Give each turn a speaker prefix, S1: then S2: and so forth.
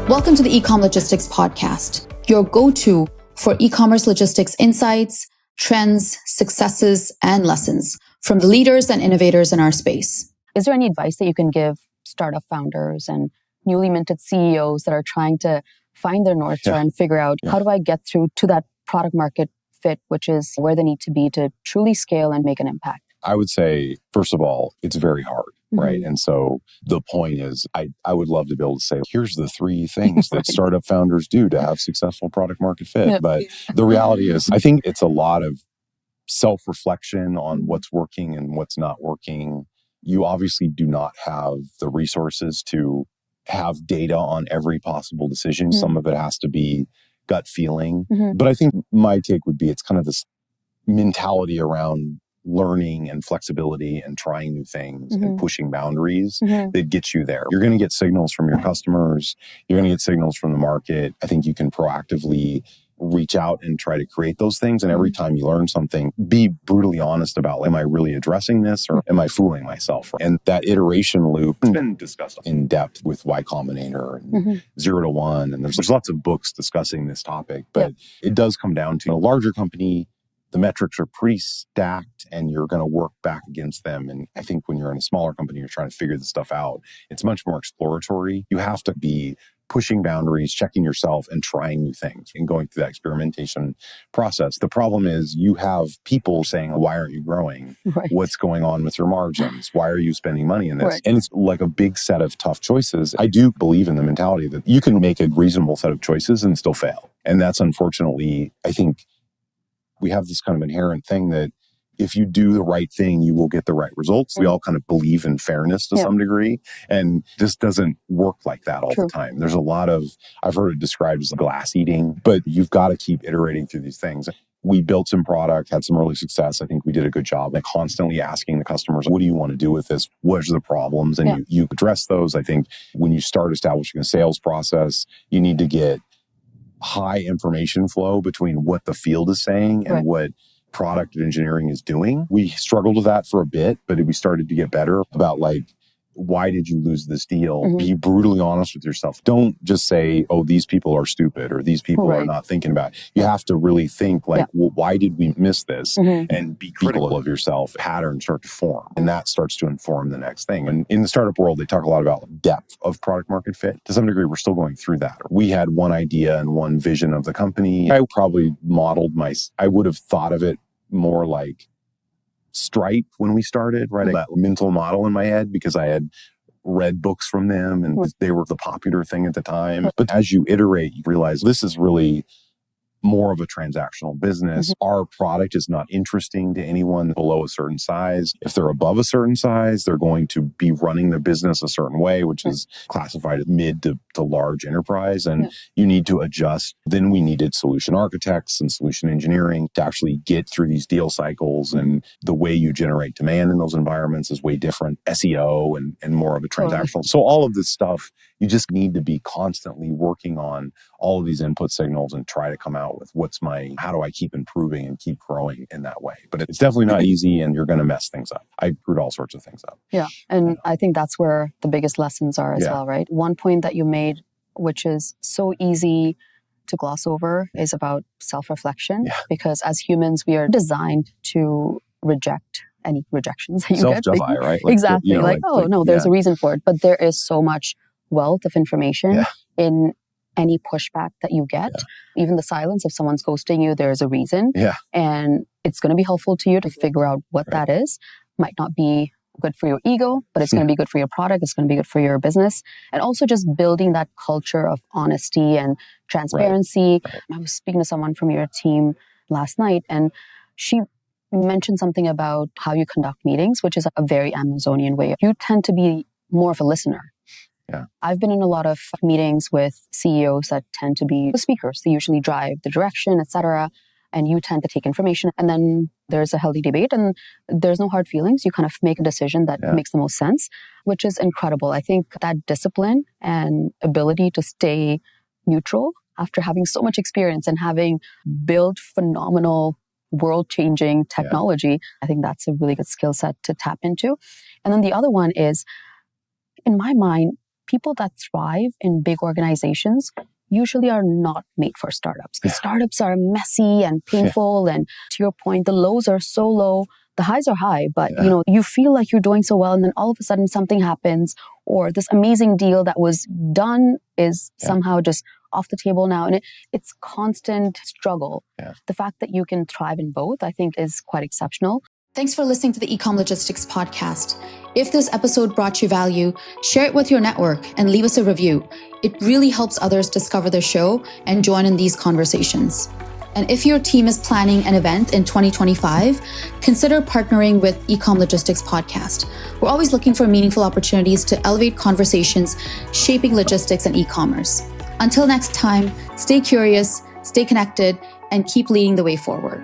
S1: Welcome to the Ecom Logistics Podcast, your go-to for e-commerce logistics insights, trends, successes, and lessons from the leaders and innovators in our space.
S2: Is there any advice that you can give startup founders and newly minted CEOs that are trying to find their North Star and figure out how do I get through to that product market fit, which is where they need to be to truly scale and make an impact?
S3: I would say, first of all, it's very hard, right? And so the point is, I would love to be able to say, here's the 3 things that startup founders do to have successful product market fit. But the reality is, I think it's a lot of self-reflection on what's working and what's not working. You obviously do not have the resources to have data on every possible decision. Some of it has to be gut feeling. But I think my take would be, it's kind of this mentality around learning and flexibility and trying new things and pushing boundaries that gets you there. You're going to get signals from your customers. You're going to get signals from the market. I think you can proactively reach out and try to create those things. And every time you learn something, be brutally honest about, am I really addressing this or am I fooling myself? And that iteration loop has been discussed in depth with Y Combinator and 0 to 1. And there's lots of books discussing this topic, but it does come down to a larger company. The metrics are pretty stacked and you're going to work back against them. And I think when you're in a smaller company, you're trying to figure this stuff out. It's much more exploratory. You have to be pushing boundaries, checking yourself and trying new things and going through that experimentation process. The problem is you have people saying, why aren't you growing? What's going on with your margins? Why are you spending money in this? And it's like a big set of tough choices. I do believe in the mentality that you can make a reasonable set of choices and still fail. And that's unfortunately, I think, we have this kind of inherent thing that if you do the right thing, you will get the right results. We all kind of believe in fairness to some degree. And this doesn't work like that all the time. There's a lot of, I've heard it described as glass eating, but you've got to keep iterating through these things. We built some product, had some early success. I think we did a good job at constantly asking the customers, what do you want to do with this? What are the problems? And you address those. I think when you start establishing a sales process, you need to get high information flow between what the field is saying and what product engineering is doing. We struggled with that for a bit, but we started to get better about like, why did you lose this deal? Be brutally honest with yourself. Don't just say, oh, these people are stupid or these people are not thinking about it. You have to really think like, well, why did we miss this? And be critical of yourself. Patterns start to form and that starts to inform the next thing. And in the startup world, they talk a lot about depth of product market fit. To some degree, we're still going through that. We had one idea and one vision of the company. I probably I would have thought of it more like Stripe when we started, right? That mental model in my head because I had read books from them and they were the popular thing at the time. But as you iterate, you realize this is really more of a transactional business. Our product is not interesting to anyone below a certain size. If they're above a certain size, they're going to be running their business a certain way, which is classified as mid to large enterprise. And you need to adjust. Then we needed solution architects and solution engineering to actually get through these deal cycles. And the way you generate demand in those environments is way different. SEO and more of a transactional. So all of this stuff, you just need to be constantly working on all of these input signals and try to come out with how do I keep improving and keep growing in that way? But it's definitely not easy and you're going to mess things up. I screwed all sorts of things up.
S2: Yeah. And I think that's where the biggest lessons are as well, right? One point that you made, which is so easy to gloss over, is about self-reflection. Because as humans, we are designed to reject any rejections that you
S3: Self-justify,
S2: get.
S3: right?
S2: Exactly. There's a reason for it. But there is so much wealth of information in any pushback that you get. Even the silence, if someone's ghosting you, there's a reason. And it's going to be helpful to you to figure out what that is. Might not be good for your ego, but it's going to be good for your product. It's going to be good for your business. And also just building that culture of honesty and transparency. I was speaking to someone from your team last night and she mentioned something about how you conduct meetings, which is a very Amazonian way. You tend to be more of a listener. I've been in a lot of meetings with CEOs that tend to be the speakers. They usually drive the direction, etc. And you tend to take information. And then there's a healthy debate and there's no hard feelings. You kind of make a decision that makes the most sense, which is incredible. I think that discipline and ability to stay neutral after having so much experience and having built phenomenal world-changing technology, I think that's a really good skill set to tap into. And then the other one is, in my mind, people that thrive in big organizations usually are not made for startups, because startups are messy and painful. And to your point, the lows are so low, the highs are high, but you feel like you're doing so well, and then all of a sudden something happens, or this amazing deal that was done is somehow just off the table now. And it's constant struggle. The fact that you can thrive in both, I think, is quite exceptional.
S1: Thanks for listening to the Ecom Logistics podcast. If this episode brought you value, share it with your network and leave us a review. It really helps others discover the show and join in these conversations. And if your team is planning an event in 2025, consider partnering with Ecom Logistics podcast. We're always looking for meaningful opportunities to elevate conversations shaping logistics and e-commerce. Until next time, stay curious, stay connected, and keep leading the way forward.